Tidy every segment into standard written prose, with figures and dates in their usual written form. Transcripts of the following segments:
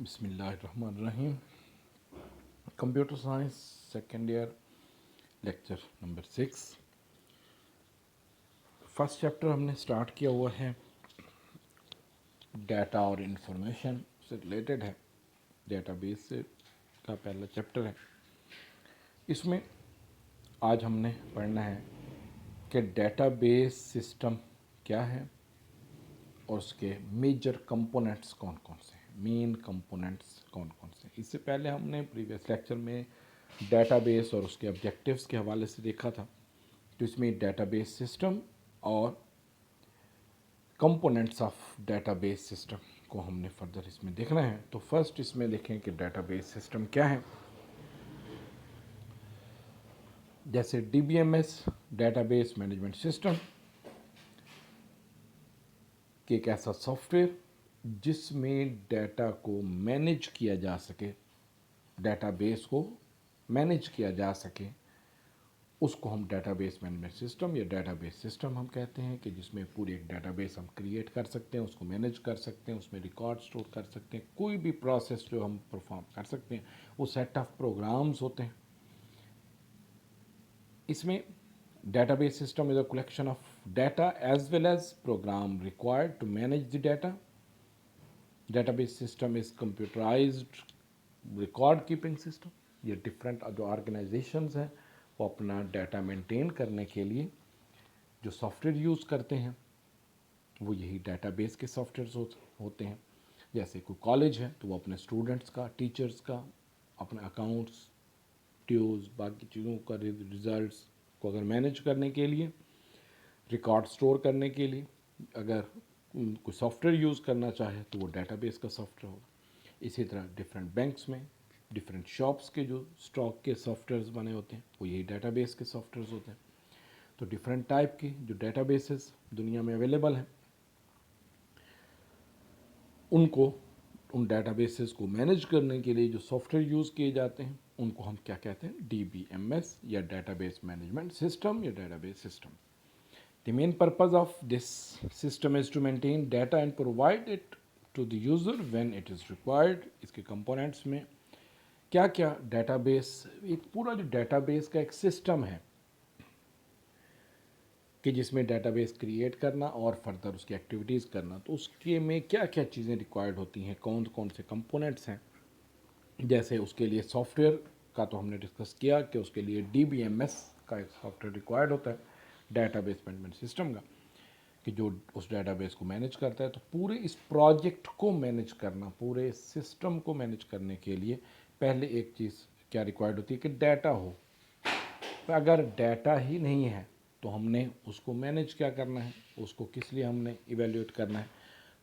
बिस्मिल्लाहिर्रहमानिर्रहीम। Computer science second year, lecture number 6। First chapter हमने start किया हुआ है, डाटा और इंफॉर्मेशन से रिलेटेड है, डेटाबेस से का पहला चैप्टर है। इसमें आज हमने पढ़ना है कि डेटाबेस सिस्टम क्या है और उसके मेजर कंपोनेंट्स कौन कौन से हैं, मेन कंपोनेंट्स कौन कौन से हैं। इससे पहले हमने प्रीवियस लेक्चर में डेटाबेस और उसके ऑब्जेक्टिव्स के हवाले से देखा था। तो इसमें डेटाबेस सिस्टम और कंपोनेंट्स ऑफ डेटाबेस सिस्टम को हमने फर्दर इसमें देखना है। तो फर्स्ट इसमें देखें कि डेटाबेस सिस्टम क्या है। जैसे डीबीएमएस, डेटाबेस मैनेजमेंट सिस्टम, कि एक ऐसा सॉफ्टवेयर जिसमें डाटा को मैनेज किया जा सके, डेटाबेस को मैनेज किया जा सके, उसको हम डेटाबेस मैनेजमेंट सिस्टम या डेटाबेस सिस्टम हम कहते हैं। कि जिसमें पूरी एक डेटाबेस हम क्रिएट कर सकते हैं, उसको मैनेज कर सकते हैं, उसमें रिकॉर्ड स्टोर कर सकते हैं, कोई भी प्रोसेस जो हम परफॉर्म कर सकते हैं, वो सेट ऑफ प्रोग्राम्स होते हैं। इसमें database system is a collection of data as well as program required to manage the data. Database system is computerized record keeping system. ये डिफरेंट जो ऑर्गेनाइजेशंस हैं वो अपना डाटा मेंटेन करने के लिए जो सॉफ्टवेयर यूज़ करते हैं वो यही डाटाबेस के सॉफ्टवेयर होते हैं। जैसे कोई कॉलेज है तो वो अपने स्टूडेंट्स का, टीचर्स का, अपने अकाउंट्स, ड्यूज़, बाकी चीज़ों का रिजल्ट्स को अगर मैनेज करने के लिए, रिकॉर्ड स्टोर करने के लिए अगर कोई सॉफ्टवेयर यूज़ करना चाहे तो वो डेटाबेस का सॉफ्टवेयर होगा। इसी तरह डिफरेंट बैंक्स में, डिफरेंट शॉप्स के जो स्टॉक के सॉफ्टवेयर्स बने होते हैं वो यही डेटाबेस के सॉफ्टवेयर्स होते हैं। तो डिफरेंट टाइप के जो डेटाबेसेस दुनिया में अवेलेबल हैं, उनको उन डेटाबेसेस को मैनेज करने के लिए जो सॉफ्टवेयर यूज़ किए जाते हैं उनको हम क्या कहते हैं, डीबीएमएस या डेटाबेस मैनेजमेंट सिस्टम या database system. The main purpose of this system is to maintain data and provide it to the user when it is required. इसके कंपोनेंट्स में क्या क्या डेटाबेस, एक पूरा जो डेटाबेस का एक सिस्टम है कि जिसमें डेटाबेस क्रिएट करना और फर्दर उसकी एक्टिविटीज़ करना, तो उसके में क्या क्या चीज़ें रिक्वायर्ड होती हैं, कौन कौन से कंपोनेंट्स हैं। जैसे उसके लिए सॉफ्टवेयर का तो हमने डिस्कस किया कि उसके लिए डीबीएमएस का एक सॉफ्टवेयर रिक्वायर्ड होता है, डेटाबेस मैनेजमेंट सिस्टम का, कि जो उस डेटाबेस को मैनेज करता है। तो पूरे इस प्रोजेक्ट को मैनेज करना, पूरे सिस्टम को मैनेज करने के लिए पहले एक चीज़ क्या रिक्वायर्ड होती है कि डाटा हो। तो अगर डाटा ही नहीं है तो हमने उसको मैनेज क्या करना है, उसको किस लिए हमने इवेल्यूएट करना है।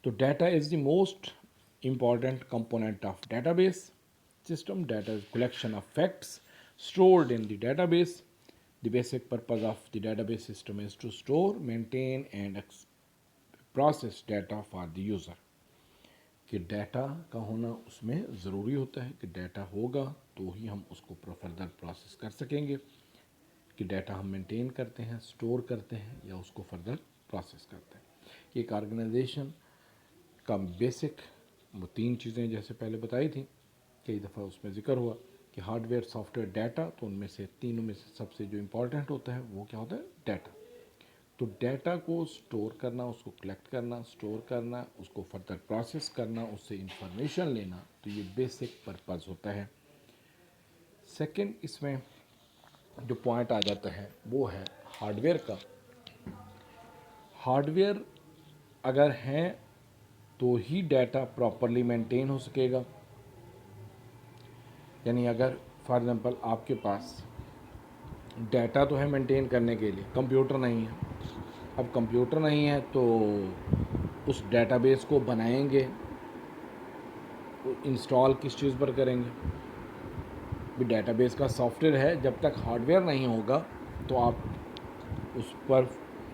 तो data is the most important component of database system. Data is collection of facts stored in the database. The basic purpose of the database system is to store, maintain and process data for the user. कि data का होना उसमें ज़रूरी होता है कि data होगा तो ही हम उसको फर्दर प्रोसेस कर सकेंगे, कि डाटा हम मेंटेन करते हैं, स्टोर करते हैं या उसको फर्दर प्रोसेस करते हैं। एक ऑर्गेनाइजेशन का बेसिक वो तीन चीज़ें जैसे पहले बताई थी, कई दफ़ा उसमें ज़िक्र हुआ कि हार्डवेयर, सॉफ्टवेयर, डाटा, तो उनमें से तीनों में से सबसे जो इम्पोर्टेंट होता है वो क्या होता है, डाटा। तो डाटा को स्टोर करना, उसको कलेक्ट करना, स्टोर करना, उसको फर्दर प्रोसेस करना, उससे इंफॉर्मेशन लेना, तो ये बेसिक पर्पज़ होता है। सेकंड इसमें जो पॉइंट आ जाता है वो है हार्डवेयर का। हार्डवेयर अगर हैं तो ही डाटा प्रॉपरली मेंटेन हो सकेगा। यानी अगर फॉर एग्ज़ाम्पल आपके पास डाटा तो है मेंटेन करने के लिए, कंप्यूटर नहीं है। अब कंप्यूटर नहीं है तो उस डेटाबेस को बनाएंगे, इंस्टॉल किस चीज़ पर करेंगे। भी डेटाबेस का सॉफ्टवेयर है, जब तक हार्डवेयर नहीं होगा तो आप उस पर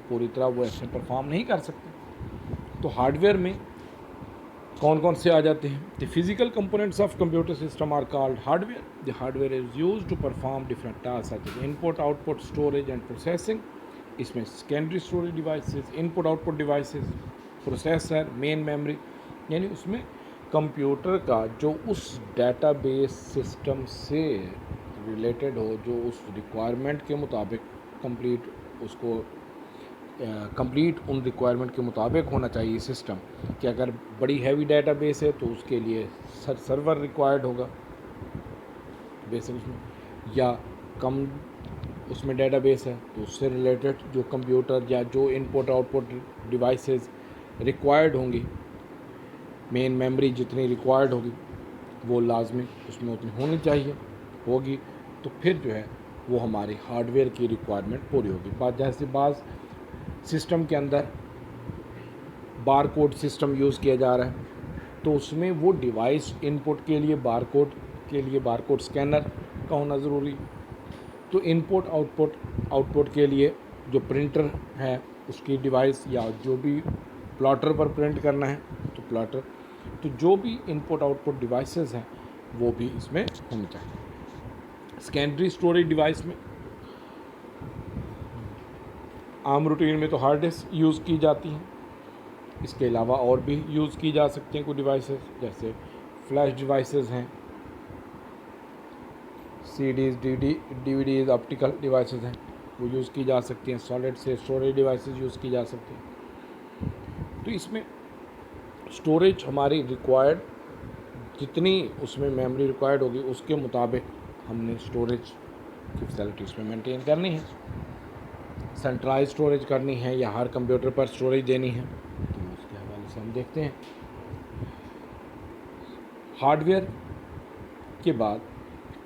पूरी तरह वो ऐसे परफॉर्म नहीं कर सकते। तो हार्डवेयर में कौन कौन से आ जाते हैं, the physical components of computer system are called hardware. The hardware is used to perform different task such as input, output, storage and processing. इसमें secondary storage devices, input output devices, processor, main memory, यानी उसमें computer का जो उस database system से related हो, जो उस रिक्वायरमेंट के मुताबिक कंप्लीट उसको कंप्लीट उन रिक्वायरमेंट के मुताबिक होना चाहिए सिस्टम, कि अगर बड़ी हैवी डेटाबेस है तो उसके लिए सर्वर रिक्वायर्ड होगा बेसिक उसमें, या कम उसमें डेटाबेस है तो उससे रिलेटेड जो कंप्यूटर या जो इनपुट आउटपुट डिवाइसेस रिक्वायर्ड होंगी, मेन मेमोरी जितनी रिक्वायर्ड होगी वो लाजमी उसमें उतनी होनी चाहिए होगी, तो फिर जो है वो हमारी हार्डवेयर की रिक्वायरमेंट पूरी होगी। जैसे बाज़ सिस्टम के अंदर बार कोड सिस्टम यूज़ किया जा रहा है, तो उसमें वो डिवाइस इनपुट के लिए बार कोड स्कैनर का होना ज़रूरी। तो इनपुट आउटपुट के लिए जो प्रिंटर है उसकी डिवाइस, या जो भी प्लॉटर पर प्रिंट करना है तो प्लॉटर, तो जो भी इनपुट आउटपुट डिवाइसेस हैं वो भी इसमें होनी चाहिए। सेकेंडरी स्टोरेज डिवाइस में आम रूटीन में तो हार्ड डिस्क यूज़ की जाती हैं, इसके अलावा और भी यूज़ की जा सकती हैं कुछ डिवाइसेस, जैसे फ्लैश डिवाइसेस हैं, सीडीज़ डीवीडीज़ ऑप्टिकल डिवाइसेस हैं वो यूज़ की जा सकती हैं, सॉलिड से स्टोरेज डिवाइसेस यूज़ की जा सकती हैं। तो इसमें स्टोरेज हमारी रिक्वायर्ड, जितनी उसमें मेमोरी रिक्वायर्ड होगी उसके मुताबिक हमने स्टोरेज की फैसिलिटीज़ में मेंटेन करनी है। सेंट्रलाइज स्टोरेज करनी है या हर कंप्यूटर पर स्टोरेज देनी है, तो उसके हवाले से हम देखते हैं। हार्डवेयर के बाद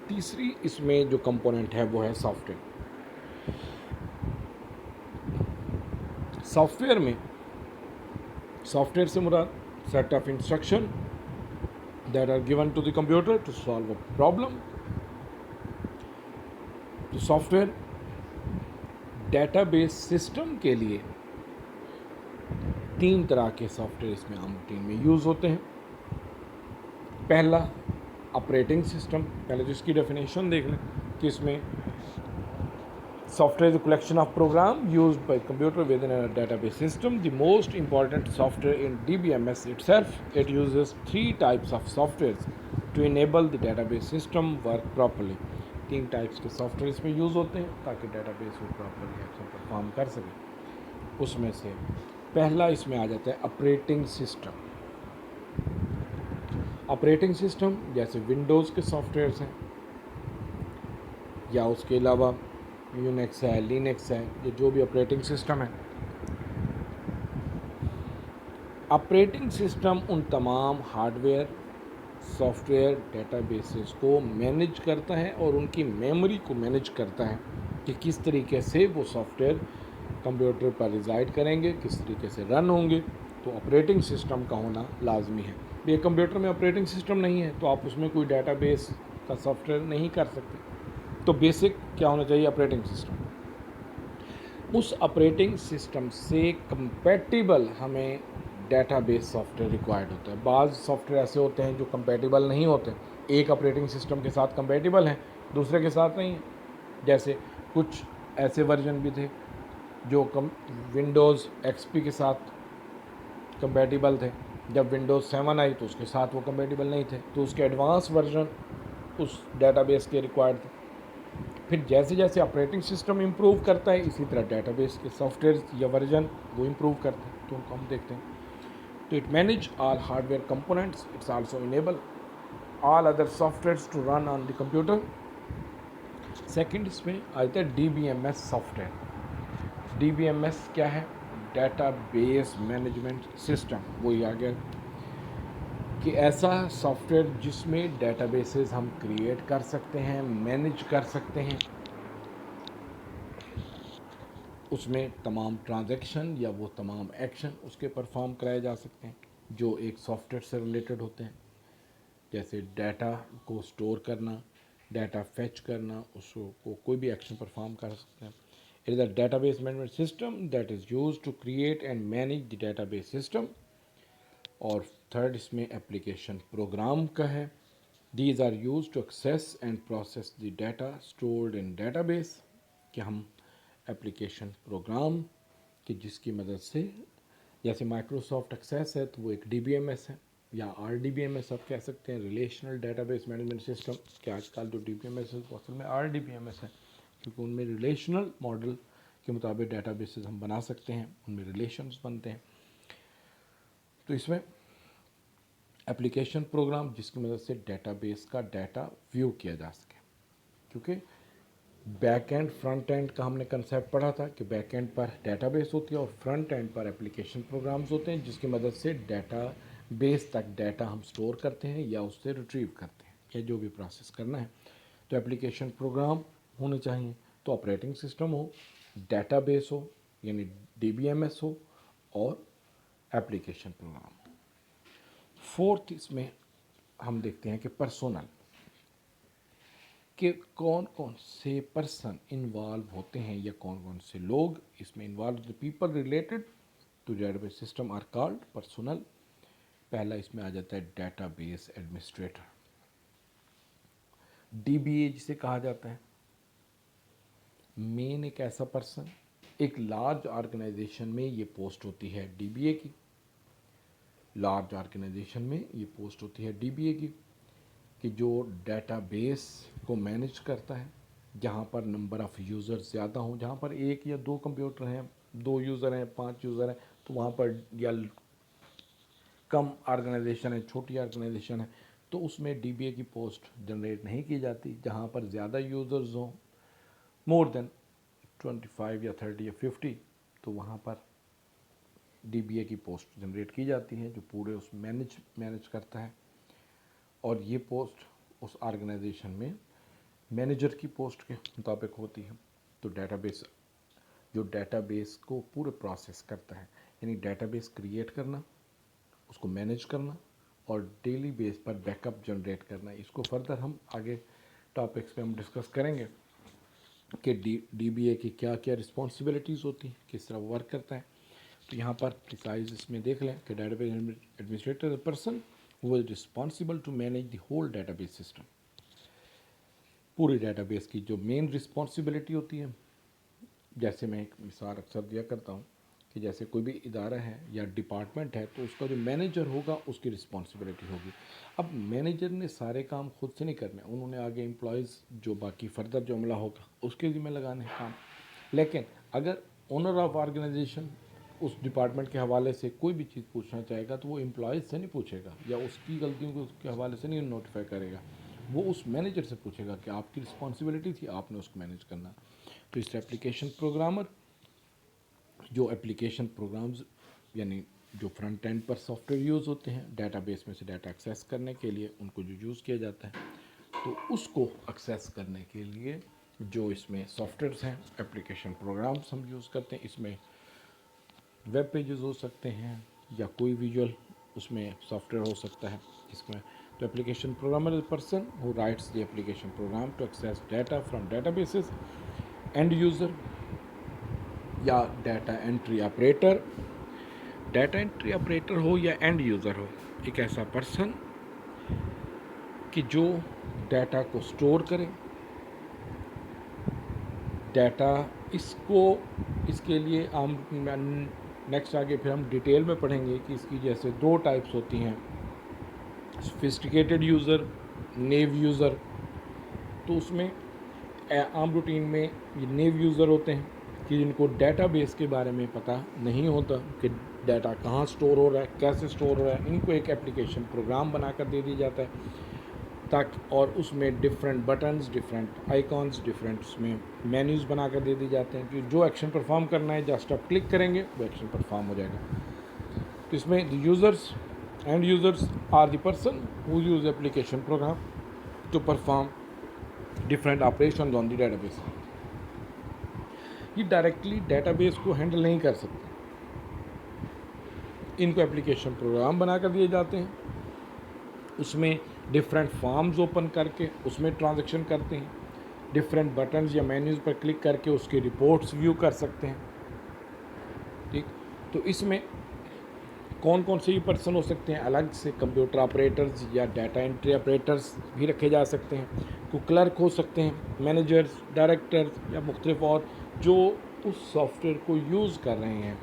तीसरी इसमें जो कंपोनेंट है वो है सॉफ्टवेयर। सॉफ्टवेयर से मुराद set of instruction that are given to the computer to solve a problem. तो सॉफ्टवेयर डेटाबेस सिस्टम के लिए 3 तरह के सॉफ्टवेयर इसमें आम रूटीन में यूज़ होते हैं। पहला ऑपरेटिंग सिस्टम, पहले तो इसकी डेफिनेशन देख लें कि इसमें software is a collection of program used by computer within a database system. The most important software in DBMS itself, it uses 3 types of softwares to enable the database system work properly. 3 types के software इसमें use होते हैं ताकि database को properly action perform कर सके। उसमें से पहला इसमें आ जाता है ऑपरेटिंग सिस्टम। ऑपरेटिंग सिस्टम जैसे विंडोज़ के सॉफ्टवेयर्स हैं, या उसके अलावा यूनिक्स है, लिनक्स है, ये जो भी ऑपरेटिंग सिस्टम है। ऑपरेटिंग सिस्टम उन तमाम हार्डवेयर सॉफ्टवेयर डेटाबेसेस को मैनेज करता है और उनकी मेमोरी को मैनेज करता है कि किस तरीके से वो सॉफ्टवेयर कंप्यूटर पर रिजाइड करेंगे, किस तरीके से रन होंगे। तो ऑपरेटिंग सिस्टम का होना लाजमी है। ये कंप्यूटर में ऑपरेटिंग सिस्टम नहीं है तो आप उसमें कोई डेटाबेस का सॉफ्टवेयर नहीं कर सकते। तो बेसिक क्या होना चाहिए, ऑपरेटिंग सिस्टम। उस ऑपरेटिंग सिस्टम से कंपैटिबल हमें डेटाबेस सॉफ्टवेयर रिक्वायर्ड होता है। बाज़ सॉफ्टवेयर ऐसे होते हैं जो कंपैटिबल नहीं होते, एक ऑपरेटिंग सिस्टम के साथ कंपैटिबल हैं, दूसरे के साथ नहीं है। जैसे कुछ ऐसे वर्जन भी थे जो विंडोज़ एक्सपी के साथ कंपैटिबल थे, जब विंडोज़ 7 आई तो उसके साथ वो कंपैटिबल नहीं थे, तो उसके एडवांस वर्जन उस डेटाबेस के रिक्वायर्ड थे। फिर जैसे जैसे ऑपरेटिंग सिस्टम इम्प्रूव करता है इसी तरह डेटाबेस के सॉफ्टवेयर या वर्जन वो इम्प्रूव करते हैं, तो उनको हम देखते हैं। तो it manage all hardware components, it's also enable all other softwares to run on the computer. Second इसमें आता है DBMS सॉफ्टवेयर। DBMS क्या है, डेटाबेस मैनेजमेंट सिस्टम। वही आ गया कि ऐसा सॉफ्टवेयर जिसमें डेटाबेसेस हम क्रिएट कर सकते हैं, मैनेज कर सकते हैं, उसमें तमाम ट्रांजैक्शन या वो तमाम एक्शन उसके परफॉर्म कराए जा सकते हैं जो एक सॉफ्टवेयर से रिलेटेड होते हैं। जैसे डाटा को स्टोर करना, डाटा फेच करना, उसको कोई भी एक्शन परफॉर्म कर सकते हैं। It is a database management system that is used to create and manage the database system. और थर्ड इसमें एप्लीकेशन प्रोग्राम का है। These are use to access and process the data stored in database, कि हम application program कि जिसकी मदद से, जैसे माइक्रोसॉफ्ट एक्सेस है तो वो एक DBMS है, या RDBMS आप कह सकते हैं, रिलेशनल डेटाबेस मैनेजमेंट सिस्टम, कि आजकल जो DBMS है वो असल में RDBMS है, क्योंकि उनमें रिलेशनल मॉडल के मुताबिक डेटाबेसेस हम बना सकते हैं, उनमें रिलेशंस बनते हैं। तो इसमें एप्लीकेशन प्रोग्राम जिसकी मदद से डेटाबेस का डाटा व्यू किया जा सके, क्योंकि बैक एंड फ्रंट एंड का हमने कंसेप्ट पढ़ा था कि बैक एंड पर डेटाबेस होती है और फ्रंट एंड पर एप्लीकेशन प्रोग्राम्स होते हैं, जिसकी मदद से डेटा बेस तक डाटा हम स्टोर करते हैं या उससे रिट्रीव करते हैं या जो भी प्रोसेस करना है। तो एप्लीकेशन प्रोग्राम होने चाहिए, तो ऑपरेटिंग सिस्टम हो, डेटाबेस हो यानी DBMS हो, और एप्लीकेशन प्रोग्राम। फोर्थ इसमें हम देखते हैं कि पर्सोनल, कि कौन कौन से पर्सन इन्वॉल्व होते हैं या कौन कौन से लोग इसमें involve, the people related to database system are called personnel. पहला इसमें आ जाता है डेटाबेस एडमिनिस्ट्रेटर, DBA जिसे कहा जाता है। मेन एक ऐसा पर्सन, एक लार्ज ऑर्गेनाइजेशन में ये पोस्ट होती है DBA की, लार्ज ऑर्गेनाइजेशन में ये पोस्ट होती है DBA की, कि जो डेटाबेस को मैनेज करता है, जहाँ पर नंबर ऑफ़ यूज़र्स ज़्यादा हों, जहाँ पर एक या दो कंप्यूटर हैं, 2 यूज़र हैं, 5 यूज़र हैं, तो वहाँ पर, या कम ऑर्गेनाइजेशन है, छोटी ऑर्गेनाइजेशन है, तो उसमें DBA की पोस्ट जनरेट नहीं की जाती। जहाँ पर ज़्यादा यूज़र्स हों, मोर देन 25 या 30 या 50, तो वहाँ पर DBA की पोस्ट जनरेट की जाती है, जो पूरे उस मैनेज करता है। और ये पोस्ट उस ऑर्गेनाइजेशन में मैनेजर की पोस्ट के मुताबिक होती है। तो डेटाबेस, जो डेटाबेस को पूरे प्रोसेस करता है, यानी डेटाबेस क्रिएट करना, उसको मैनेज करना और डेली बेस पर बैकअप जनरेट करना। इसको फर्दर हम आगे टॉपिक्स पे हम डिस्कस करेंगे कि DBA की क्या क्या रिस्पॉन्सिबिलिटीज़ होती हैं, किस तरह वर्क करता है। तो यहाँ पर प्रिसाइज इसमें देख लें कि database administrator person who is responsible to manage the whole database system. पूरी डेटाबेस की जो मेन रिस्पॉन्सिबिलिटी होती है, जैसे मैं एक मिसाल अक्सर दिया करता हूँ कि जैसे कोई भी इदारा है या डिपार्टमेंट है, तो उसका जो मैनेजर होगा उसकी रिस्पॉन्सिबिलिटी होगी। अब मैनेजर ने सारे काम खुद से नहीं करने, उन्होंने आगे एम्प्लॉयज़ जो बाकी फर्दर जो अमला होगा उसके ज़िम्मे लगाने हैं काम। लेकिन अगर ओनर ऑफ ऑर्गेनाइजेशन उस डिपार्टमेंट के हवाले से कोई भी चीज़ पूछना चाहेगा, तो वो एम्प्लॉयज़ से नहीं पूछेगा या उसकी गलतियों को उसके हवाले से नहीं नोटिफाई करेगा, वो उस मैनेजर से पूछेगा कि आपकी रिस्पॉन्सिबिलिटी थी, आपने उसको मैनेज करना। तो इस एप्लीकेशन प्रोग्रामर, जो एप्लीकेशन प्रोग्राम्स यानी जो फ्रंट एंड पर सॉफ्टवेयर यूज़ होते हैं डेटाबेस में से डाटा एक्सेस करने के लिए, उनको जो यूज़ किया जाता है, तो उसको एक्सेस करने के लिए जो इसमें सॉफ्टवेयर्स हैं, एप्लीकेशन प्रोग्राम्स हम यूज़ करते हैं। इसमें वेब पेजेस हो सकते हैं या कोई विजुअल उसमें सॉफ्टवेयर हो सकता है इसमें। तो application programmer is person who writes the application program to access data from databases, end user या data entry operator. Data entry operator हो या एंड यूज़र हो, एक ऐसा पर्सन कि जो डाटा को स्टोर करे, डाटा इसके लिए हम नेक्स्ट आगे फिर हम डिटेल में पढ़ेंगे कि इसकी जैसे 2 टाइप्स होती हैं, सोफिस्टिकेटेड यूज़र, नेव यूज़र। तो उसमें आम रूटीन में ये नेव यूज़र होते हैं कि जिनको डेटाबेस के बारे में पता नहीं होता कि डाटा कहाँ स्टोर हो रहा है, कैसे स्टोर हो रहा है। इनको एक एप्लीकेशन प्रोग्राम बनाकर दे दिया जाता है ताकि, और उसमें different buttons, different icons, different उसमें मेन्यूज़ बना कर दे दिए जाते हैं कि जो एक्शन परफॉर्म करना है जस्ट आप क्लिक करेंगे वो एक्शन परफॉर्म हो जाएगा। तो इसमें the users end users are the person who use application program to perform different operation on the database. ये डायरेक्टली डेटाबेस को हैंडल नहीं कर सकते, इनको एप्लीकेशन प्रोग्राम बना कर दिए जाते हैं, उसमें डिफरेंट फॉर्म्स ओपन करके उसमें ट्रांजैक्शन करते हैं, डिफरेंट बटन्स या मेन्यूज़ पर क्लिक करके उसके रिपोर्ट्स व्यू कर सकते हैं। ठीक, तो इसमें कौन कौन से ये पर्सन हो सकते हैं, अलग से कंप्यूटर ऑपरेटर्स या डाटा एंट्री ऑपरेटर्स भी रखे जा सकते हैं, कोई क्लर्क हो सकते हैं, मैनेजर्स, डायरेक्टर्स या मुख्तलिफ और जो उस सॉफ्टवेयर को यूज़ कर रहे हैं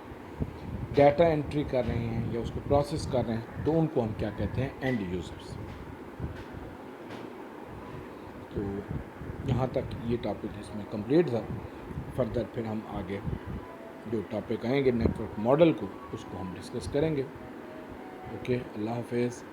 डाटा एंट्री कर रहे हैं या उसको प्रोसेस कर रहे हैं, तो उनको हम क्या कहते हैं, एंड यूज़र्स। तो यहाँ तक ये टॉपिक इसमें कंप्लीट था। फर्दर फिर हम आगे जो टॉपिक आएंगे नेटवर्क मॉडल को, उसको हम डिस्कस करेंगे। ओके, अल्लाह हाफिज़।